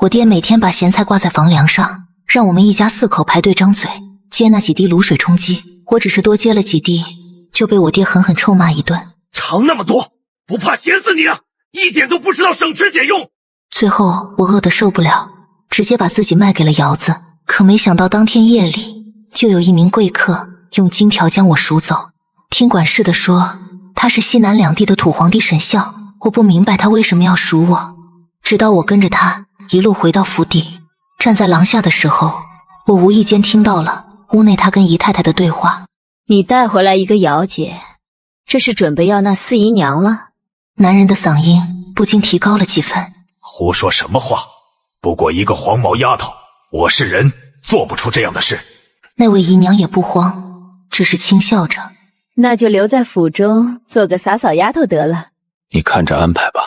我爹每天把咸菜挂在房梁上，让我们一家4口排队张嘴接那几滴卤水充饥。我只是多接了几滴，就被我爹狠狠臭骂一顿。尝那么多，不怕咸死你啊！一点都不知道省吃俭用。最后我饿得受不了，直接把自己卖给了窑子。可没想到当天夜里，就有一名贵客用金条将我赎走。听管事的说，他是西南两地的土皇帝沈孝。我不明白他为什么要赎我，直到我跟着他一路回到府邸，站在廊下的时候，我无意间听到了屋内他跟姨太太的对话。你带回来一个姚姐，这是准备要那四姨娘了？男人的嗓音不禁提高了几分。胡说什么话，不过一个黄毛丫头，我是人，做不出这样的事。那位姨娘也不慌，只是轻笑着。那就留在府中做个洒扫丫头得了。你看着安排吧。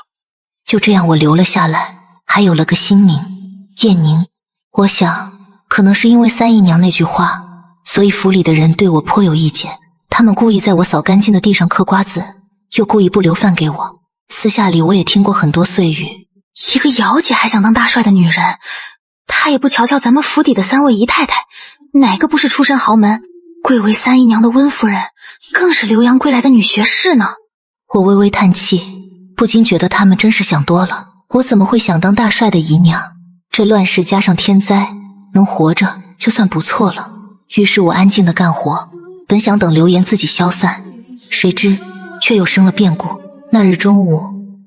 就这样我留了下来，还有了个新名叶宁。我想可能是因为三姨娘那句话，所以府里的人对我颇有意见。他们故意在我扫干净的地上嗑瓜子，又故意不留饭给我。私下里我也听过很多碎语。一个姚姐还想当大帅的女人，她也不瞧瞧咱们府邸的3位姨太太，哪个不是出身豪门？贵为三姨娘的温夫人，更是留洋归来的女学士呢。我微微叹气，不禁觉得他们真是想多了。我怎么会想当大帅的姨娘？这乱世加上天灾，能活着就算不错了。于是我安静地干活，本想等流言自己消散，谁知却又生了变故。那日中午，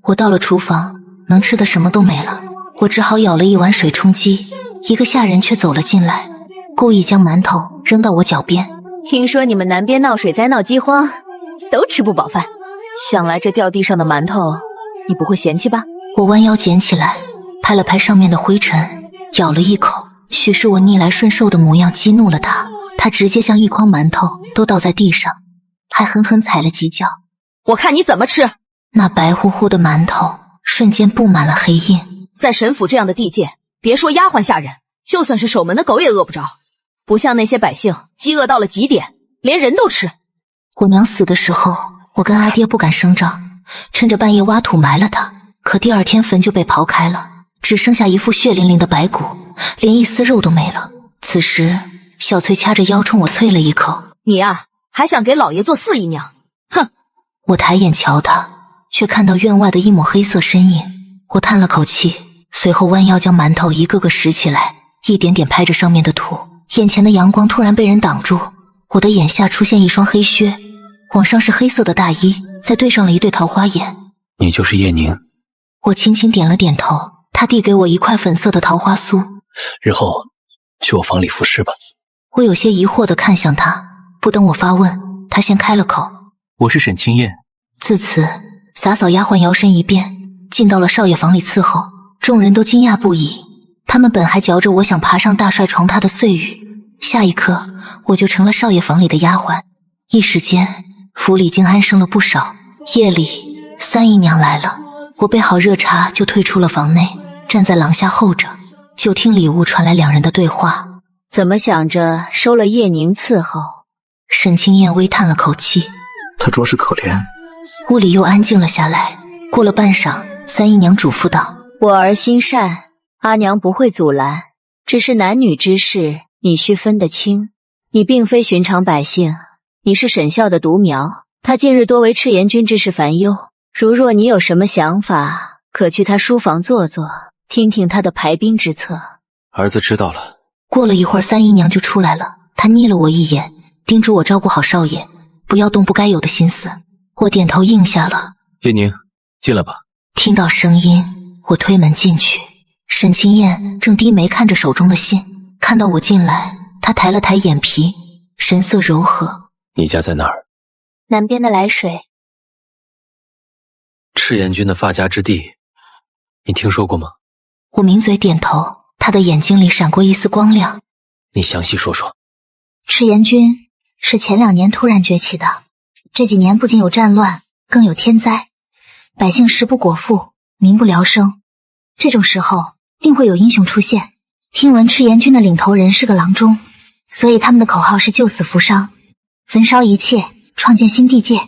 我到了厨房，能吃的什么都没了，我只好舀了一碗水充饥。一个下人却走了进来，故意将馒头扔到我脚边。听说你们南边闹水灾闹饥荒，都吃不饱饭，想来这掉地上的馒头你不会嫌弃吧？我弯腰捡起来，拍了拍上面的灰尘，咬了一口。许是我逆来顺受的模样激怒了他，他直接将一筐馒头都倒在地上，还狠狠踩了几脚。我看你怎么吃。那白乎乎的馒头瞬间布满了黑印。在沈府这样的地界，别说丫鬟下人，就算是守门的狗也饿不着，不像那些百姓饥饿到了极点，连人都吃。我娘死的时候，我跟阿爹不敢声张，趁着半夜挖土埋了她。可第二天坟就被刨开了，只剩下一副血淋淋的白骨，连一丝肉都没了。此时小翠掐着腰冲我啐了一口：你啊，还想给老爷做四姨娘？哼！我抬眼瞧她，却看到院外的一抹黑色身影。我叹了口气，随后弯腰将馒头一个个拾起来，一点点拍着上面的土。眼前的阳光突然被人挡住，我的眼下出现一双黑靴，往上是黑色的大衣，再对上了一对桃花眼。你就是叶宁。我轻轻点了点头，他递给我一块粉色的桃花酥。日后去我房里服侍吧。我有些疑惑地看向他，不等我发问，他先开了口：我是沈清燕。自此洒扫丫鬟摇身一变，进到了少爷房里伺候。众人都惊讶不已，他们本还嚼着我想爬上大帅床榻的碎语，下一刻我就成了少爷房里的丫鬟。一时间府里竟安生了不少。夜里三姨娘来了，我备好热茶就退出了房内，站在廊下候着，就听里屋传来两人的对话。怎么想着收了叶宁伺候？沈清燕微叹了口气，她着实可怜。屋里又安静了下来。过了半晌，三姨娘嘱咐道：我儿心善，阿娘不会阻拦，只是男女之事你须分得清。你并非寻常百姓，你是沈孝的独苗，他近日多为赤炎君之事烦忧，如若你有什么想法，可去他书房坐坐，听听他的排兵之策。儿子知道了。过了一会儿，三姨娘就出来了，她睨了我一眼，叮嘱我照顾好少爷，不要动不该有的心思。我点头应下了。叶宁，进来吧。听到声音，我推门进去。沈清燕正低眉看着手中的信，看到我进来，她抬了抬眼皮，神色柔和。你家在哪儿？南边的涞水。赤炎君的发家之地，你听说过吗？我抿嘴点头，他的眼睛里闪过一丝光亮。你详细说说。赤炎君是前2年突然崛起的，这几年不仅有战乱，更有天灾，百姓食不果腹，民不聊生。这种时候定会有英雄出现。听闻赤炎君的领头人是个郎中，所以他们的口号是救死扶伤，焚烧一切，创建新地界。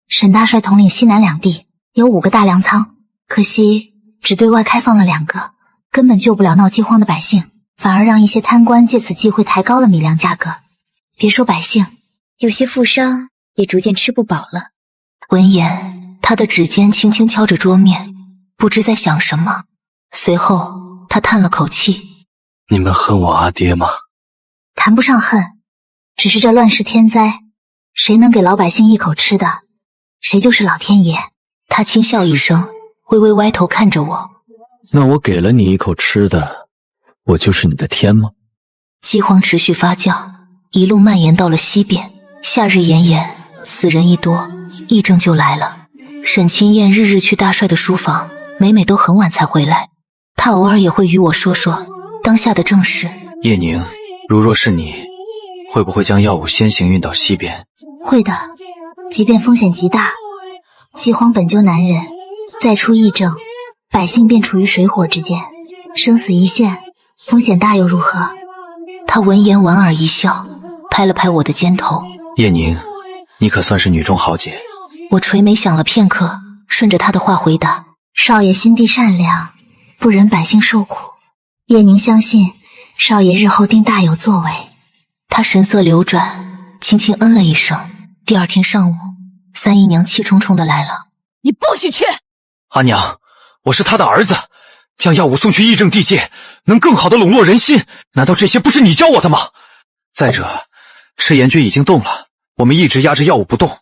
沈大帅统领西南两地，有5个大粮仓，可惜只对外开放了2个，根本救不了闹饥荒的百姓，反而让一些贪官借此机会抬高了米粮价格。别说百姓，有些富商也逐渐吃不饱了。闻言，他的指尖轻轻敲着桌面，不知在想什么。随后，他叹了口气：“你们恨我阿爹吗？”谈不上恨，只是这乱世天灾，谁能给老百姓一口吃的，谁就是老天爷。他轻笑一声，微微歪头看着我。那我给了你一口吃的，我就是你的天吗？饥荒持续发酵，一路蔓延到了西边。夏日炎炎，死人一多，疫症就来了。沈清燕日日去大帅的书房，每每都很晚才回来。他偶尔也会与我说说当下的政事。叶宁，如若是你，会不会将药物先行运到西边？会的，即便风险极大，饥荒本就难忍，再出疫症，百姓便处于水火之间，生死一线，风险大又如何？他闻言莞尔一笑，拍了拍我的肩头。叶宁，你可算是女中豪杰。我垂眉想了片刻，顺着他的话回答：少爷心地善良，不忍百姓受苦。叶宁相信少爷日后定大有作为。他神色流转，轻轻嗯了一声。第二天上午，三姨娘气冲冲的来了。你不许去！阿娘，我是他的儿子，将药物送去议政地界，能更好的笼络人心，难道这些不是你教我的吗？再者，赤炎军已经动了，我们一直压制药物不动，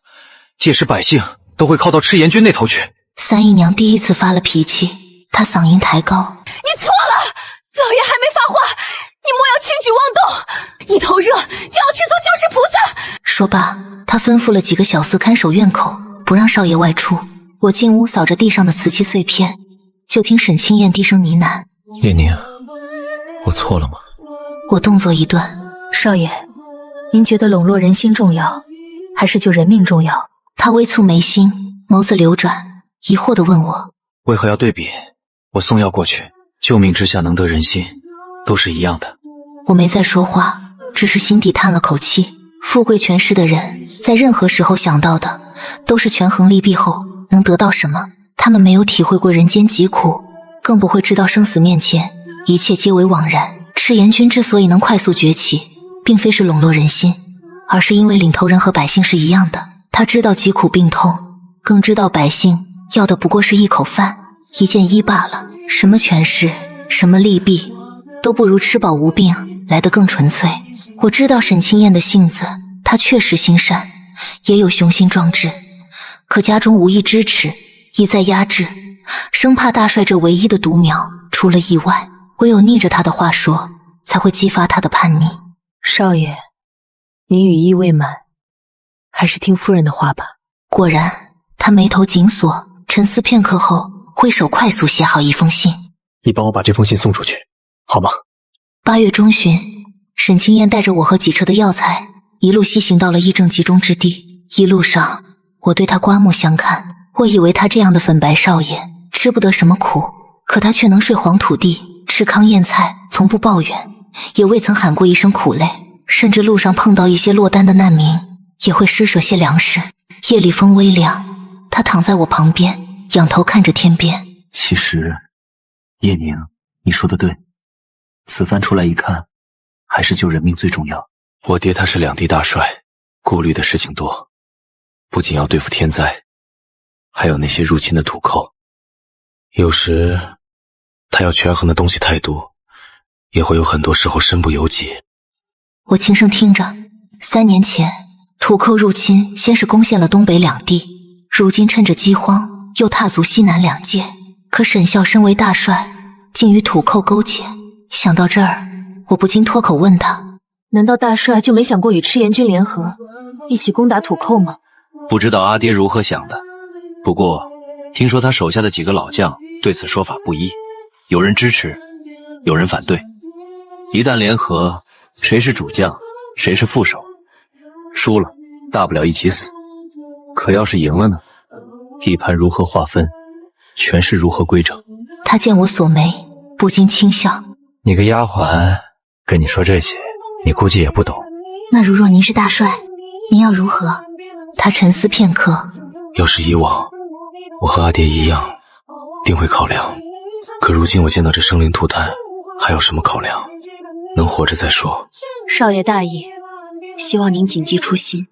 届时百姓都会靠到赤炎军那头去。三姨娘第一次发了脾气，她嗓音抬高：你错了，老爷还没发话，你莫要轻举妄动，一头热就要去做救世菩萨。说罢，她吩咐了几个小厮看守院口，不让少爷外出。我进屋扫着地上的瓷器碎片，就听沈清燕低声呢喃：叶宁，我错了吗？我动作一顿：少爷，您觉得笼络人心重要，还是救人命重要？他微蹙眉心，眸子流转，疑惑地问我：为何要对比？我送药过去，救命之下能得人心，都是一样的。我没再说话，只是心底叹了口气。富贵权势的人，在任何时候想到的，都是权衡利弊后能得到什么。他们没有体会过人间疾苦，更不会知道生死面前，一切皆为枉然。赤炎军之所以能快速崛起，并非是笼络人心，而是因为领头人和百姓是一样的。他知道疾苦病痛，更知道百姓要的不过是一口饭，一件衣罢了。什么权势，什么利弊，都不如吃饱无病来得更纯粹。我知道沈清燕的性子，她确实心善，也有雄心壮志，可家中无一支持，一再压制，生怕大帅这唯一的独苗出了意外。唯有逆着他的话说，才会激发他的叛逆。少爷，您语意未满，还是听夫人的话吧。果然，他眉头紧锁，沉思片刻后，挥手快速写好一封信。你帮我把这封信送出去，好吗？8月中旬，沈清燕带着我和几车的药材，一路西行到了议政集中之地。一路上，我对他刮目相看。我以为他这样的粉白少爷吃不得什么苦，可他却能睡黄土地，吃糠咽菜，从不抱怨，也未曾喊过一声苦累。甚至路上碰到一些落单的难民，也会施舍些粮食。夜里风微凉，他躺在我旁边，仰头看着天边。其实，叶宁，你说的对，此番出来一看，还是救人命最重要。我爹他是两地大帅，顾虑的事情多，不仅要对付天灾，还有那些入侵的土寇。有时他要权衡的东西太多，也会有很多时候身不由己。我轻声听着，3年前土寇入侵，先是攻陷了东北两地，如今趁着饥荒又踏足西南两界。可沈孝身为大帅，竟与土寇勾结。想到这儿，我不禁脱口问他：难道大帅就没想过与赤炎军联合，一起攻打土寇吗？不知道阿爹如何想的，不过听说他手下的几个老将对此说法不一，有人支持，有人反对。一旦联合，谁是主将，谁是副手，输了大不了一起死，可要是赢了呢？地盘如何划分，权势如何规整？他见我锁眉，不禁轻笑：你个丫鬟跟你说这些，你估计也不懂。那如若您是大帅，您要如何？他沉思片刻：要是以往，我和阿爹一样，定会考量可如今我见到这生灵涂炭，还有什么考量？能活着再说。少爷大义，希望您谨记初心。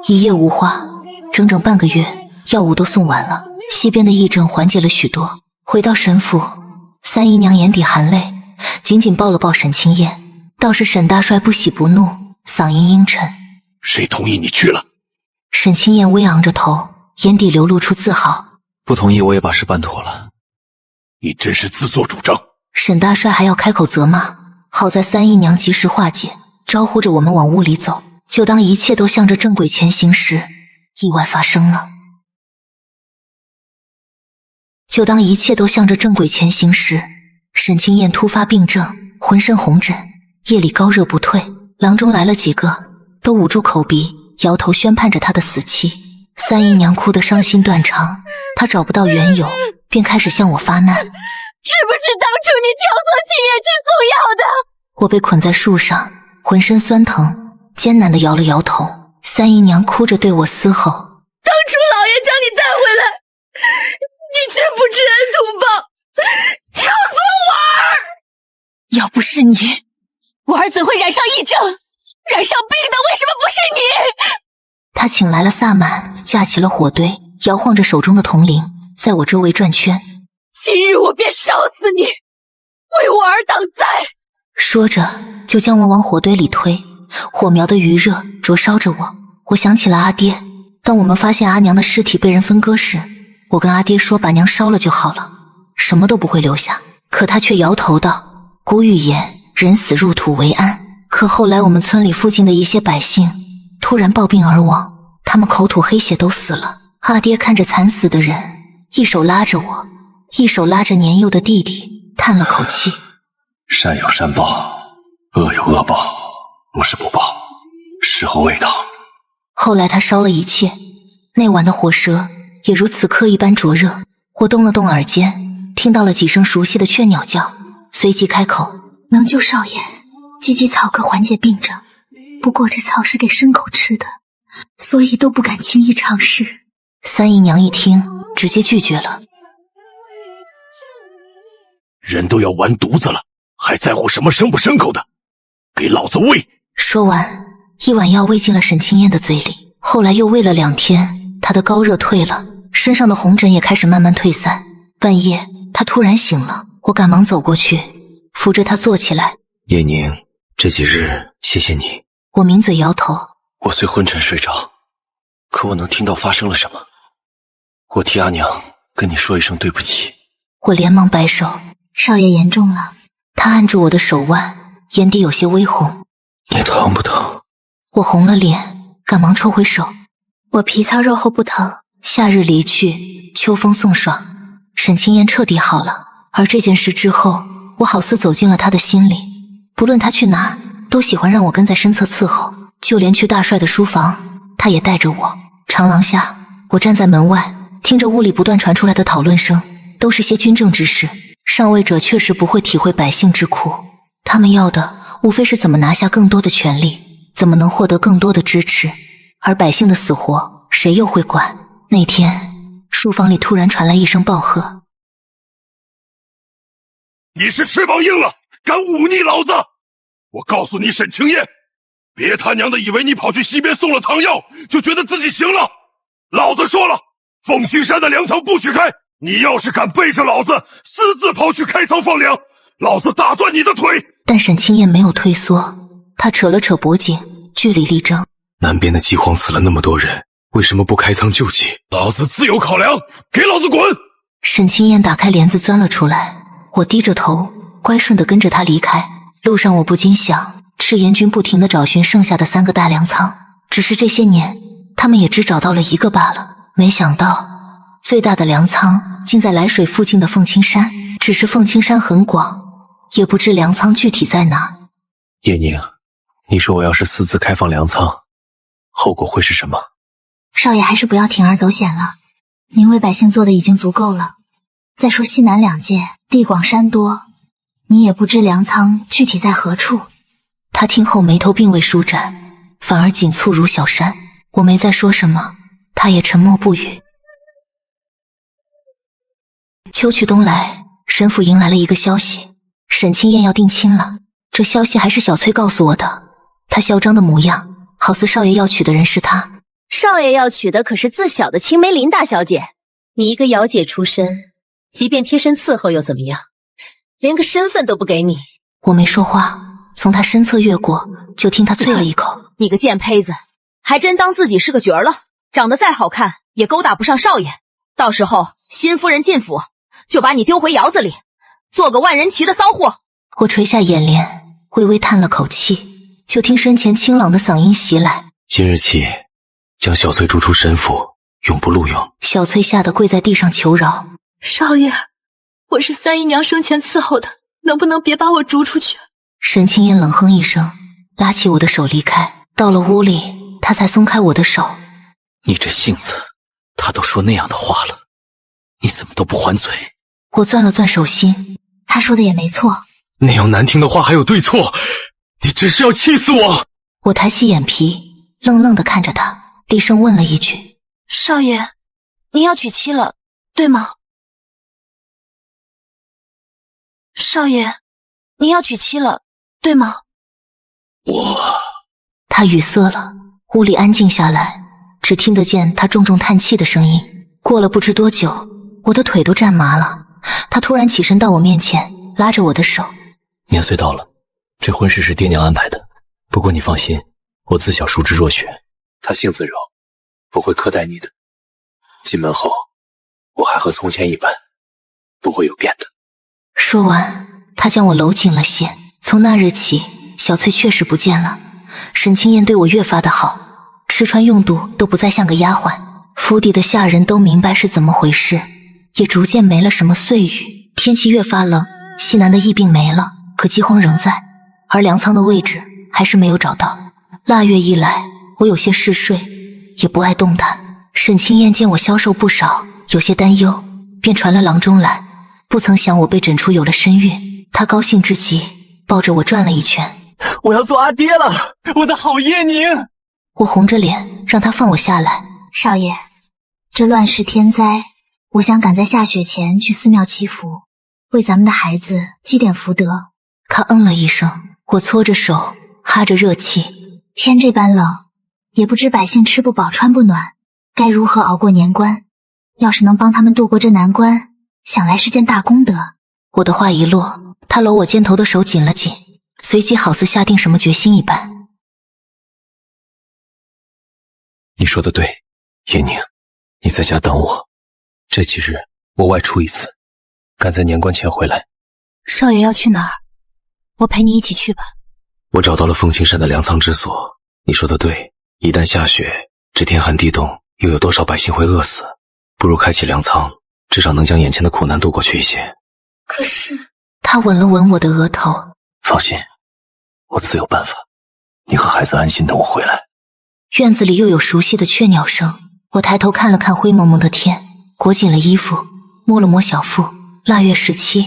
一夜无话，整整半个月，药物都送完了，西边的疫症缓解了许多。回到沈府，三姨娘眼底含泪，紧紧抱了抱沈清燕。倒是沈大帅不喜不怒，嗓音阴沉：“谁同意你去了？”沈清燕微昂着头，眼底流露出自豪：“不同意我也把事办妥了。”你真是自作主张。沈大帅还要开口责骂，好在三姨娘及时化解，招呼着我们往屋里走。就当一切都向着正轨前行时，意外发生了。沈清燕突发病症，浑身红疹，夜里高热不退，郎中来了几个，都捂住口鼻，摇头宣判着她的死期。三姨娘哭得伤心断肠，她找不到缘由，便开始向我发难：“是不是当初你挑唆青叶去送药的？”我被捆在树上，浑身酸疼，艰难地摇了摇头。三姨娘哭着对我嘶吼：“当初老爷将你带回来，你却不知恩图报，挑唆我儿！要不是你，我儿怎会染上疫症？染上病的为什么不是你？”她请来了萨满，架起了火堆，摇晃着手中的铜铃，在我周围转圈。“今日我便烧死你，为我儿挡灾！”说着就将我往火堆里推，火苗的余热灼烧着我。我想起了阿爹，当我们发现阿娘的尸体被人分割时，我跟阿爹说把娘烧了就好了，什么都不会留下。可他却摇头道：“古语言，人死入土为安。”可后来我们村里附近的一些百姓突然暴病而亡，他们口吐黑血都死了。阿爹看着惨死的人，一手拉着我，一手拉着年幼的弟弟，叹了口气：“善有善报，恶有恶报，不是不报，时候未到。”后来他烧了一切，那晚的火舌也如此刻一般灼热。我动了动耳尖，听到了几声熟悉的雀鸟叫，随即开口：“能救少爷，芨芨草可缓解病症，不过这草是给牲口吃的，所以都不敢轻易尝试。”三姨娘一听，直接拒绝了：“人都要完犊子了，还在乎什么牲不牲口的？给老子喂！”说完，一碗药喂进了沈清燕的嘴里。后来又喂了2天，她的高热退了，身上的红疹也开始慢慢退散。半夜，她突然醒了，我赶忙走过去，扶着她坐起来：“叶宁，这几日谢谢你。”我抿嘴摇头：“我虽昏沉睡着，可我能听到发生了什么。我替阿娘跟你说一声对不起。”我连忙摆手：“少爷言重了。”他按住我的手腕，眼底有些微红：“你疼不疼？”我红了脸，赶忙抽回手：“我皮糙肉厚不疼。”夏日离去，秋风送爽，沈清燕彻底好了。而这件事之后，我好似走进了他的心里，不论他去哪儿，都喜欢让我跟在身侧伺候，就连去大帅的书房，他也带着我。长廊下，我站在门外，听着屋里不断传出来的讨论声，都是些军政之事。上位者确实不会体会百姓之苦，他们要的无非是怎么拿下更多的权力，怎么能获得更多的支持，而百姓的死活谁又会管？那天，书房里突然传来一声暴喝：“你是翅膀硬了，敢忤逆老子！我告诉你，沈清燕，别他娘的以为你跑去西边送了唐药，就觉得自己行了。老子说了，凤青山的粮仓不许开，你要是敢背着老子私自跑去开仓放粮，老子打断你的腿！”但沈清燕没有退缩，她扯了扯脖颈，据理力争：“南边的饥荒死了那么多人，为什么不开仓救济？老子自有考量，给老子滚！”沈清燕打开帘子钻了出来，我低着头，乖顺地跟着她离开。路上我不禁想，赤焰军不停地找寻剩下的3个大粮仓，只是这些年，他们也只找到了1个罢了。没想到，最大的粮仓竟在来水附近的凤青山，只是凤青山很广，也不知粮仓具体在哪。叶宁，你说我要是私自开放粮仓，后果会是什么？少爷还是不要铤而走险了，您为百姓做的已经足够了。再说西南2界地广山多，你也不知粮仓具体在何处。他听后眉头并未舒展，反而紧蹙如小山。我没再说什么，他也沉默不语。秋去冬来，神府迎来了一个消息，沈清燕要定亲了。这消息还是小翠告诉我的。她嚣张的模样，好似少爷要娶的人是她。少爷要娶的可是自小的青梅林大小姐。你一个姚姐出身，即便贴身伺候又怎么样？连个身份都不给你。我没说话，从他身侧越过，就听他啐了一口：“你个贱胚子，还真当自己是个角儿了？长得再好看，也勾搭不上少爷。到时候新夫人进府，就把你丢回窑子里，做个万人骑的骚货。”我垂下眼帘，微微叹了口气，就听身前清朗的嗓音袭来：“今日起，将小翠逐出神府，永不录用。”小翠吓得跪在地上求饶：“少爷，我是三姨娘生前伺候的，能不能别把我逐出去？”沈清燕冷哼一声，拉起我的手离开。到了屋里，她才松开我的手：“你这性子，他都说那样的话了，你怎么都不还嘴？”我攥了攥手心，他说的也没错。那样难听的话还有对错？你真是要气死我！我抬起眼皮，愣愣地看着他，低声问了一句：“少爷，您要娶妻了，对吗？”少爷，您要娶妻了，对吗？他语塞了，屋里安静下来，只听得见他重重叹气的声音。过了不知多久，我的腿都站麻了。他突然起身到我面前，拉着我的手：“年岁到了，这婚事是爹娘安排的。不过你放心，我自小熟知若雪，他性子柔，不会苛待你的。进门后，我还和从前一般，不会有变的。”说完，他将我搂紧了些。从那日起，小翠确实不见了。沈清燕对我越发的好，吃穿用度都不再像个丫鬟。府邸的下人都明白是怎么回事，也逐渐没了什么碎语。天气越发冷，西南的疫病没了，可饥荒仍在，而粮仓的位置还是没有找到。腊月一来，我有些嗜睡，也不爱动弹。沈清燕见我消瘦不少，有些担忧，便传了郎中来。不曾想我被诊出有了身孕，她高兴至极，抱着我转了一圈。“我要做阿爹了，我的好叶宁！”我红着脸让他放我下来。“少爷，这乱世天灾，我想赶在下雪前去寺庙祈福，为咱们的孩子积点福德。”他嗯了一声，我搓着手，哈着热气。天这般冷，也不知百姓吃不饱穿不暖，该如何熬过年关？要是能帮他们度过这难关，想来是件大功德。我的话一落，他搂我肩头的手紧了紧，随即好似下定什么决心一般。“你说的对，叶宁，你在家等我。这几日我外出一次，赶在年关前回来。”“少爷要去哪儿？我陪你一起去吧。”“我找到了凤青山的粮仓之所。你说的对，一旦下雪，这天寒地冻，又有多少百姓会饿死？不如开启粮仓，至少能将眼前的苦难度过去一些。”“可是……”他吻了吻我的额头。“放心，我自有办法。你和孩子安心等我回来。”院子里又有熟悉的雀鸟声。我抬头看了看灰蒙蒙的天，裹紧了衣服，摸了摸小腹。腊月17，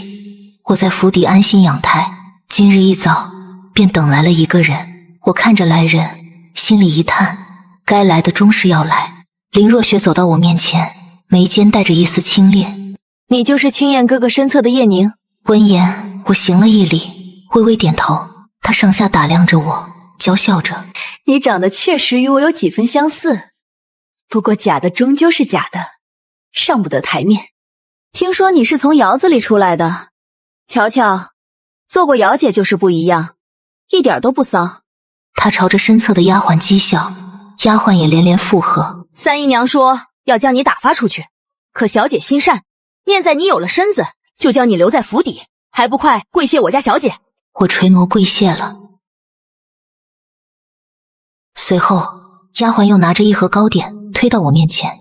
我在府邸安心养胎。今日一早便等来了一个人。我看着来人，心里一叹，该来的终是要来。林若雪走到我面前，眉间带着一丝轻蔑：“你就是青燕哥哥身侧的叶宁。”闻言，我行了一礼，微微点头。他上下打量着我，娇笑着：“你长得确实与我有几分相似，不过假的终究是假的，上不得台面。听说你是从窑子里出来的，瞧瞧，做过窑姐就是不一样，一点都不骚。”他朝着身侧的丫鬟讥笑，丫鬟也连连附和：“三姨娘说要将你打发出去，可小姐心善，念在你有了身子，就将你留在府邸，还不快跪谢我家小姐！”我垂眸跪谢了。随后，丫鬟又拿着一盒糕点推到我面前：“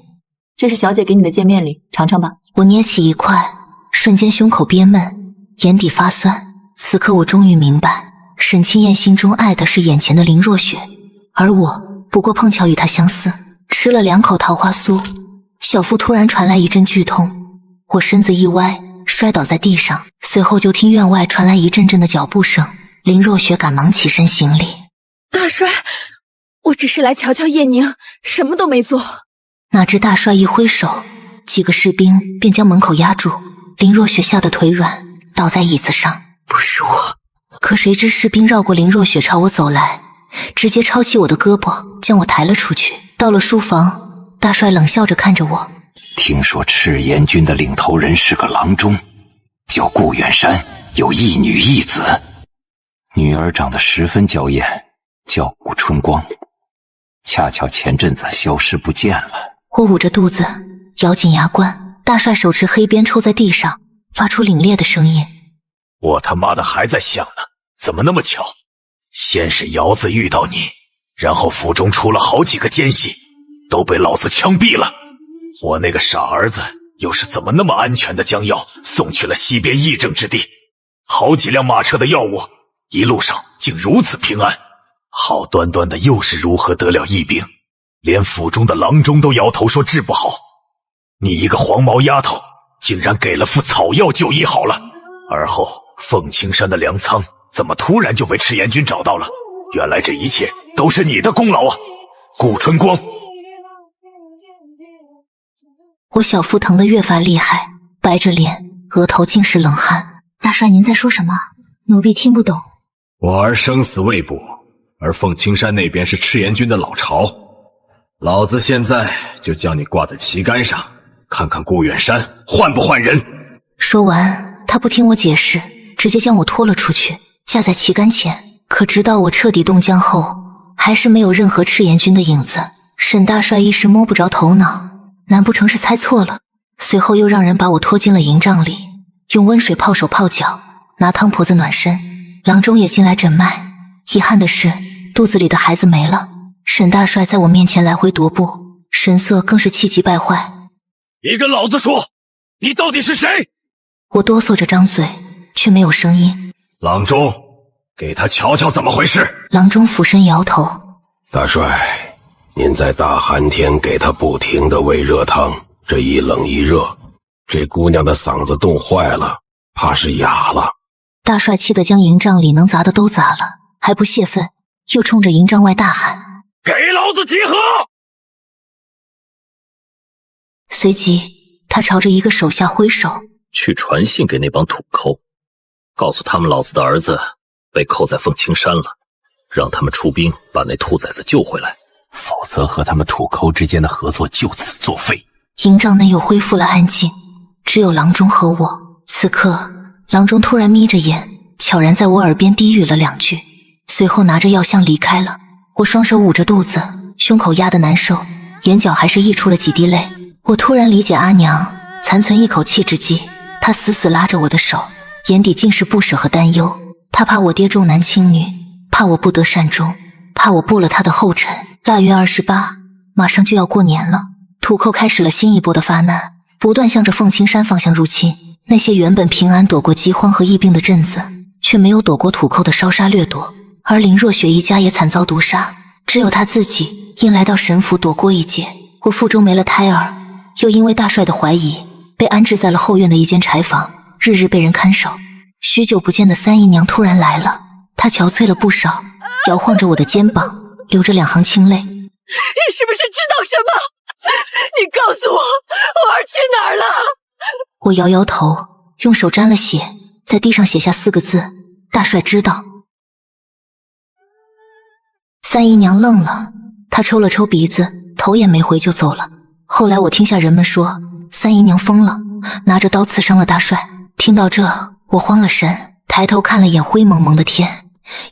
这是小姐给你的见面礼，尝尝吧。”我捏起一块，瞬间胸口憋闷，眼底发酸。此刻我终于明白，沈清燕心中爱的是眼前的林若雪，而我不过碰巧与她相似。吃了2口桃花酥，小腹突然传来一阵剧痛，我身子一歪，摔倒在地上。随后就听院外传来一阵阵的脚步声，林若雪赶忙起身行礼：“大帅，我只是来瞧瞧叶宁，什么都没做。”哪知大帅一挥手，几个士兵便将门口压住。林若雪吓得腿软，倒在椅子上。不是我。可谁知士兵绕过林若雪朝我走来，直接抄起我的胳膊将我抬了出去。到了书房，大帅冷笑着看着我。听说赤焰军的领头人是个郎中，叫顾远山，有一女一子，女儿长得十分娇艳，叫顾春光，恰巧前阵子消失不见了。我捂着肚子，咬紧牙关。大帅手持黑鞭抽在地上，发出凛冽的声音。我他妈的还在想呢，怎么那么巧？先是瑶子遇到你，然后府中出了好几个奸细，都被老子枪毙了。我那个傻儿子又是怎么那么安全的将药送去了西边议政之地？好几辆马车的药物，一路上竟如此平安。好端端的又是如何得了疫病？连府中的郎中都摇头说治不好。你一个黄毛丫头，竟然给了副草药就医好了。而后凤青山的粮仓怎么突然就被赤焰军找到了？原来这一切都是你的功劳啊，顾春光！我小腹疼得越发厉害，白着脸，额头尽是冷汗。大帅，您在说什么？奴婢听不懂。我儿生死未卜，而凤青山那边是赤焰军的老巢，老子现在就将你挂在旗杆上，看看顾远山换不换人。说完，他不听我解释，直接将我拖了出去，架在旗杆前。可直到我彻底冻僵后，还是没有任何赤焰军的影子。沈大帅一时摸不着头脑，难不成是猜错了？随后又让人把我拖进了营帐里，用温水泡手泡脚，拿汤婆子暖身。郎中也进来诊脉，遗憾的是肚子里的孩子没了。沈大帅在我面前来回踱步，神色更是气急败坏。你跟老子说，你到底是谁？我哆嗦着张嘴，却没有声音。郎中，给他瞧瞧怎么回事。郎中俯身摇头。大帅，您在大寒天给他不停地喂热汤，这一冷一热，这姑娘的嗓子冻坏了，怕是哑了。大帅气得将营帐里能砸的都砸了，还不泄愤，又冲着营帐外大喊：给老子集合！随即他朝着一个手下挥手，去传信给那帮土寇，告诉他们老子的儿子被扣在凤青山了，让他们出兵把那兔崽子救回来，否则和他们土寇之间的合作就此作废。营帐内又恢复了安静，只有郎中和我。此刻郎中突然眯着眼，悄然在我耳边低语了2句，随后拿着药箱离开了。我双手捂着肚子，胸口压得难受，眼角还是溢出了几滴泪。我突然理解阿娘残存一口气之际，她死死拉着我的手，眼底尽是不舍和担忧。她怕我爹重男轻女，怕我不得善终，怕我步了她的后尘。腊月28，马上就要过年了，土寇开始了新一波的发难，不断向着凤青山方向入侵。那些原本平安躲过饥荒和疫病的镇子，却没有躲过土寇的烧杀掠夺。而林若雪一家也惨遭毒杀，只有她自己因来到神府躲过一劫。我腹中没了胎儿，又因为大帅的怀疑，被安置在了后院的一间柴房，日日被人看守。许久不见的三姨娘突然来了，她憔悴了不少，摇晃着我的肩膀，流着2行清泪。你是不是知道什么？你告诉我，我儿去哪儿了？我摇摇头，用手沾了血，在地上写下4个字：大帅知道。三姨娘愣了，她抽了抽鼻子，头也没回就走了。后来我听下人们说，三姨娘疯了，拿着刀刺伤了大帅。听到这，我慌了神，抬头看了眼灰蒙蒙的天，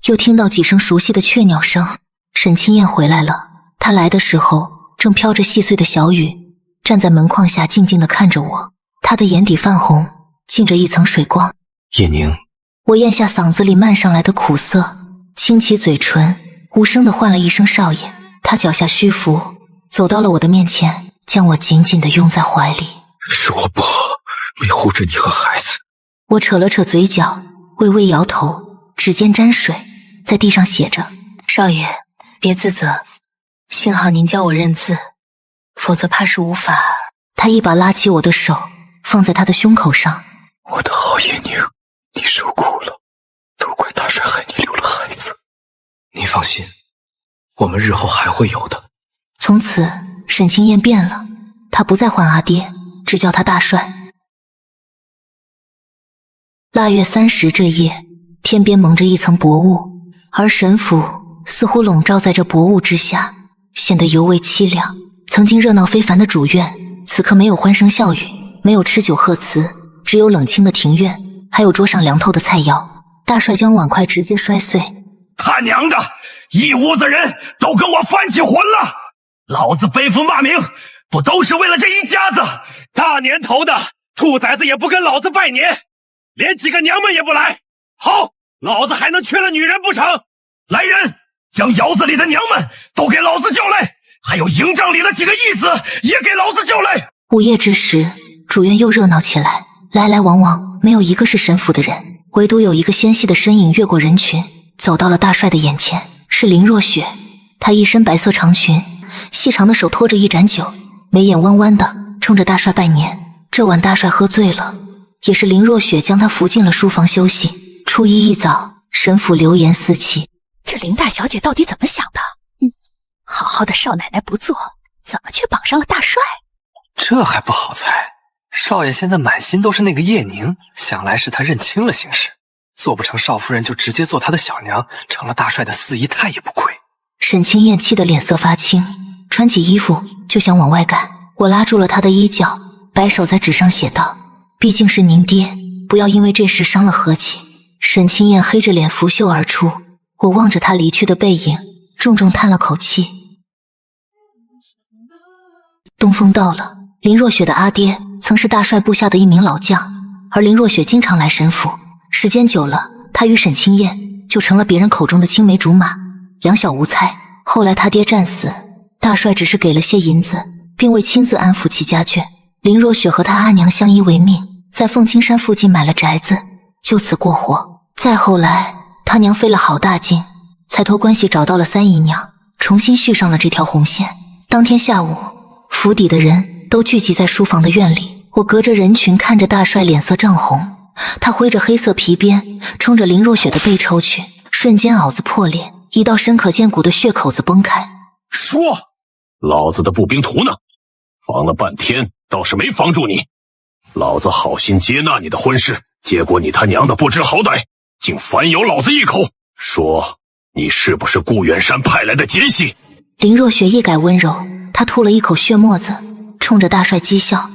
又听到几声熟悉的雀鸟声。沈清燕回来了，她来的时候正飘着细碎的小雨，站在门框下静静地看着我，她的眼底泛红，浸着一层水光。叶宁，我咽下嗓子里漫上来的苦涩，轻启嘴唇，无声地唤了一声少爷。他脚下虚浮，走到了我的面前，将我紧紧地拥在怀里。是我不好，没护着你和孩子。我扯了扯嘴角，微微摇头，指尖沾水，在地上写着：少爷，别自责，幸好您教我认字，否则怕是无法。他一把拉起我的手，放在他的胸口上。我的好叶宁，你受苦了，都怪大帅害你留了孩子。你放心，我们日后还会有的。从此沈清燕变了，她不再唤阿爹，只叫他大帅。腊月30这夜，天边蒙着一层薄雾，而神府似乎笼罩在这薄雾之下，显得尤为凄凉。曾经热闹非凡的主院，此刻没有欢声笑语，没有吃酒贺词，只有冷清的庭院，还有桌上凉透的菜肴。大帅将碗筷直接摔碎。他娘的，一屋子人都跟我翻起魂了！老子背负骂名，不都是为了这一家子？大年头的，兔崽子也不跟老子拜年，连几个娘们也不来。好，老子还能缺了女人不成？来人，将窑子里的娘们都给老子叫来，还有营帐里的几个义子也给老子叫来。午夜之时，主院又热闹起来，来来往往，没有一个是神府的人，唯独有一个纤细的身影越过人群，走到了大帅的眼前，是林若雪。她一身白色长裙，细长的手托着一盏酒，眉眼弯弯的冲着大帅拜年。这晚大帅喝醉了，也是林若雪将他扶进了书房休息。初一一早，神府流言四起。这林大小姐到底怎么想的？好好的少奶奶不做，怎么却绑上了大帅？这还不好猜。少爷现在满心都是那个叶宁，想来是他认清了形势，做不成少夫人就直接做他的小娘，成了大帅的四姨太也不亏。沈清燕气得脸色发青，穿起衣服就想往外赶。我拉住了她的衣角，摆手在纸上写道：毕竟是您爹，不要因为这事伤了和气。沈清燕黑着脸拂袖而出，我望着她离去的背影，重重叹了口气。东风到了，林若雪的阿爹曾是大帅部下的一名老将，而林若雪经常来神府，时间久了，她与沈清燕就成了别人口中的青梅竹马，两小无猜。后来他爹战死，大帅只是给了些银子，并未亲自安抚其家眷。林若雪和他阿娘相依为命，在凤青山附近买了宅子，就此过活。再后来，他娘费了好大劲，才托关系找到了三姨娘，重新续上了这条红线。当天下午，府邸的人都聚集在书房的院里，我隔着人群看着大帅脸色涨红，他挥着黑色皮鞭冲着林若雪的背抽去，瞬间袄子破裂，一道深可见骨的血口子崩开。说，老子的步兵图呢？防了半天，倒是没防住你。老子好心接纳你的婚事，结果你他娘的不知好歹，竟反咬老子一口。说，你是不是顾远山派来的奸细？林若雪一改温柔，她吐了一口血沫子，冲着大帅讥笑：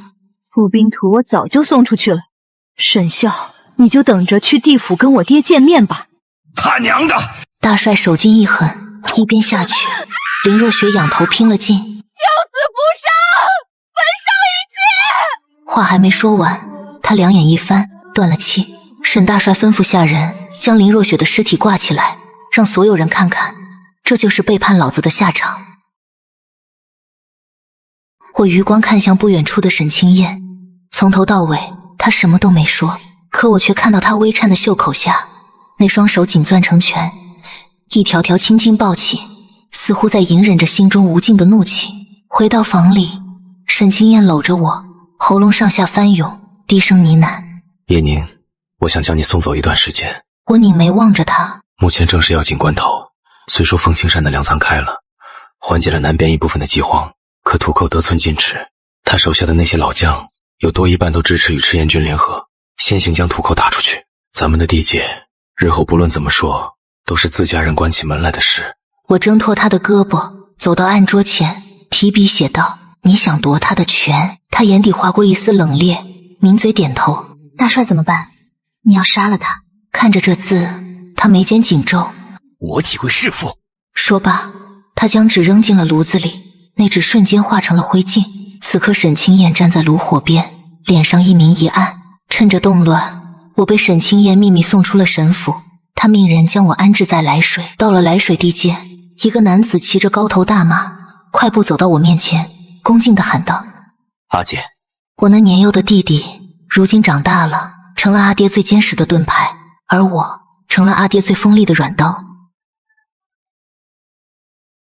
步兵图我早就送出去了，沈笑，你就等着去地府跟我爹见面吧。他娘的！大帅手劲一狠，一鞭下去，林若雪仰头拼了劲，救死不伤，焚烧一切！话还没说完，他两眼一翻，断了气。沈大帅吩咐下人将林若雪的尸体挂起来，让所有人看看，这就是背叛老子的下场。我余光看向不远处的沈清燕，从头到尾她什么都没说，可我却看到她微颤的袖口下，那双手紧攥成拳，一条条青筋暴起，似乎在隐忍着心中无尽的怒气。回到房里，沈清燕搂着我，喉咙上下翻涌，低声呢喃：叶宁，我想将你送走一段时间。我拧眉望着他，目前正是要紧关头，虽说凤青山的粮仓开了，缓解了南边一部分的饥荒，可土寇得寸进尺，他手下的那些老将有多一半都支持与赤焰军联合，先行将土寇打出去。咱们的地界日后不论怎么说都是自家人关起门来的事。我挣脱他的胳膊，走到案桌前，提笔写道：你想夺他的权？他眼底划过一丝冷冽，抿嘴点头。大帅怎么办？你要杀了他？看着这字，他眉间紧皱。我岂会弑父？说罢，他将纸扔进了炉子里，那纸瞬间化成了灰烬。此刻沈清燕站在炉火边，脸上一明一暗。趁着动乱，我被沈清燕秘密送出了神府，他命人将我安置在涞水。到了涞水地界，一个男子骑着高头大马，快步走到我面前，恭敬地喊道：阿姐。我那年幼的弟弟如今长大了，成了阿爹最坚实的盾牌，而我成了阿爹最锋利的软刀。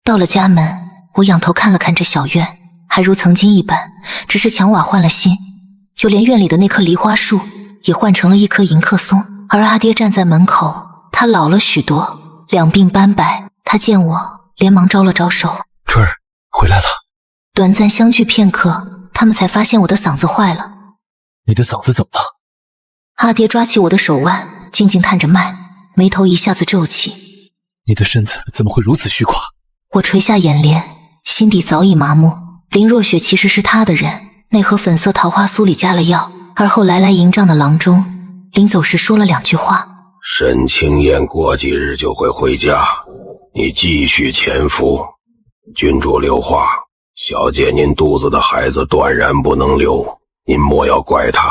到了家门，我仰头看了看这小院，还如曾经一般，只是墙瓦换了新，就连院里的那棵梨花树也换成了一棵迎客松。而阿爹站在门口，他老了许多，两鬓斑白。他见我，连忙招了招手：春儿，回来了。短暂相聚片刻，他们才发现我的嗓子坏了。你的嗓子怎么了？阿爹抓起我的手腕，静静探着脉，眉头一下子皱起。你的身子怎么会如此虚垮？我垂下眼帘，心底早已麻木。林若雪其实是他的人，那盒粉色桃花酥里加了药，而后来迎帐的郎中临走时说了2句话：沈清燕过几日就会回家，你继续潜伏。君主留话，小姐您肚子的孩子断然不能留，您莫要怪他，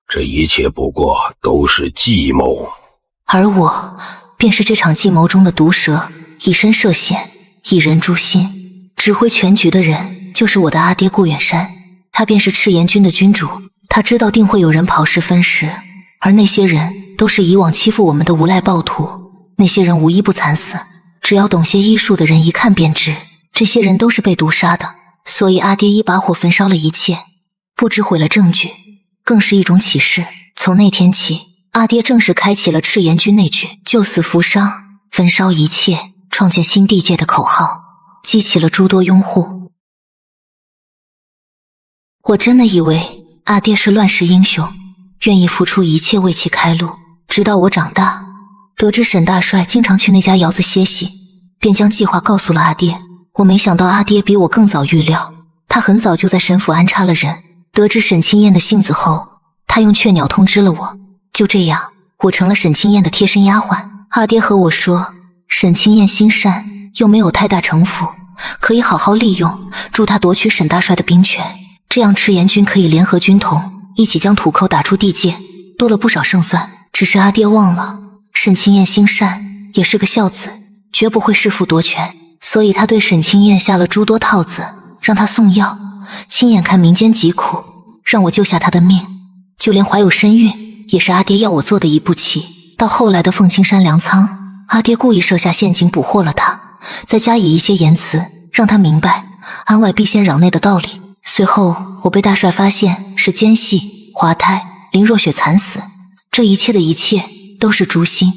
这一切不过都是计谋。而我便是这场计谋中的毒蛇，以身涉险，一人诛心。指挥全局的人就是我的阿爹顾远山，他便是赤炎军的君主，他知道定会有人跑尸分尸，而那些人都是以往欺负我们的无赖暴徒，那些人无一不惨死，只要懂些医术的人一看便知，这些人都是被毒杀的。所以阿爹一把火焚烧了一切，不只毁了证据，更是一种启示。从那天起，阿爹正式开启了赤炎军那句救死扶伤，焚烧一切，创建新地界的口号，激起了诸多拥护。我真的以为阿爹是乱世英雄，愿意付出一切为其开路。直到我长大，得知沈大帅经常去那家窑子歇息，便将计划告诉了阿爹。我没想到阿爹比我更早预料，他很早就在沈府安插了人。得知沈清燕的性子后，他用雀鸟通知了我。就这样，我成了沈清燕的贴身丫鬟。阿爹和我说，沈清燕心善，又没有太大城府，可以好好利用，助他夺取沈大帅的兵权。这样赤炎军可以联合军统，一起将土寇打出地界，多了不少胜算。只是阿爹忘了，沈清燕心善，也是个孝子，绝不会弑父夺权，所以他对沈清燕下了诸多套子，让他送药，亲眼看民间疾苦，让我救下他的命。就连怀有身孕，也是阿爹要我做的一步棋。到后来的凤青山粮仓，阿爹故意设下陷阱捕获了他，再加以一些言辞，让他明白安外必先攘内的道理。随后我被大帅发现是奸细、滑胎、林若雪惨死，这一切的一切都是诛心。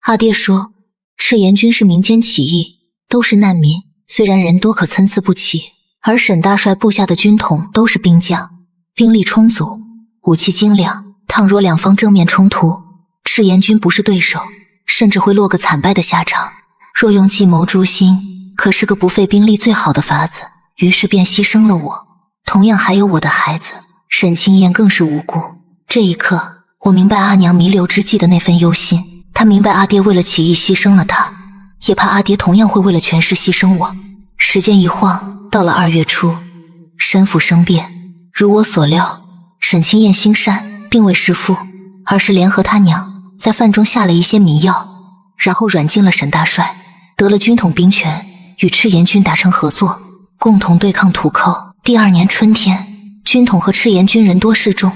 阿爹说，赤炎军是民间起义，都是难民，虽然人多可参差不齐，而沈大帅部下的军统都是兵将，兵力充足，武器精良。倘若两方正面冲突，赤炎军不是对手，甚至会落个惨败的下场。若用计谋诛心，可是个不费兵力最好的法子，于是便牺牲了我，同样还有我的孩子。沈清燕更是无辜。这一刻，我明白阿娘弥留之际的那份忧心。她明白阿爹为了起义牺牲了她，也怕阿爹同样会为了权势牺牲我。时间一晃，到了2月初，沈府生变。如我所料，沈清燕心善，并未弑父，而是联合他娘在饭中下了一些迷药，然后软禁了沈大帅，得了军统兵权，与赤炎军达成合作，共同对抗土寇。第2年春天，军统和赤炎军人多势众，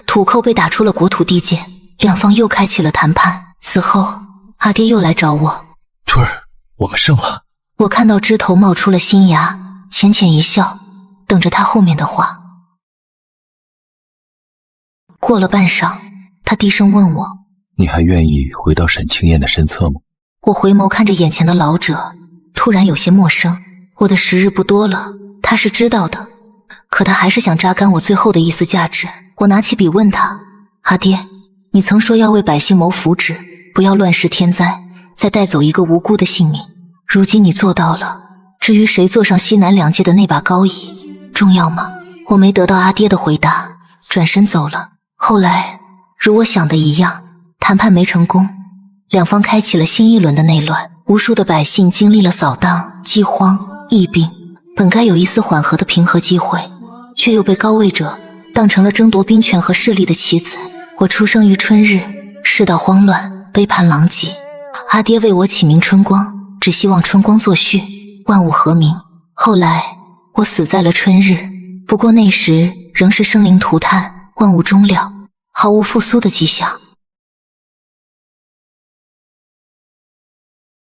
土寇被打出了国土地界，两方又开启了谈判。此后，阿爹又来找我，春儿，我们胜了。我看到枝头冒出了新芽，浅浅一笑，等着他后面的话。过了半晌，他低声问我，你还愿意回到沈清燕的身侧吗？我回眸看着眼前的老者，突然有些陌生。我的时日不多了，他是知道的，可他还是想榨干我最后的一丝价值。我拿起笔问他，阿爹，你曾说要为百姓谋福祉，不要乱世天灾，再带走一个无辜的性命。如今你做到了，至于谁坐上西南两界的那把高椅，重要吗？我没得到阿爹的回答，转身走了。后来如我想的一样，谈判没成功，两方开启了新一轮的内乱，无数的百姓经历了扫荡、饥荒、疫病，本该有一丝缓和的平和机会，却又被高位者当成了争夺兵权和势力的棋子。我出生于春日，世道慌乱，杯盘狼藉，阿爹为我起名春光，只希望春光作序，万物和鸣。后来我死在了春日，不过那时仍是生灵涂炭，万物终了，毫无复苏的迹象。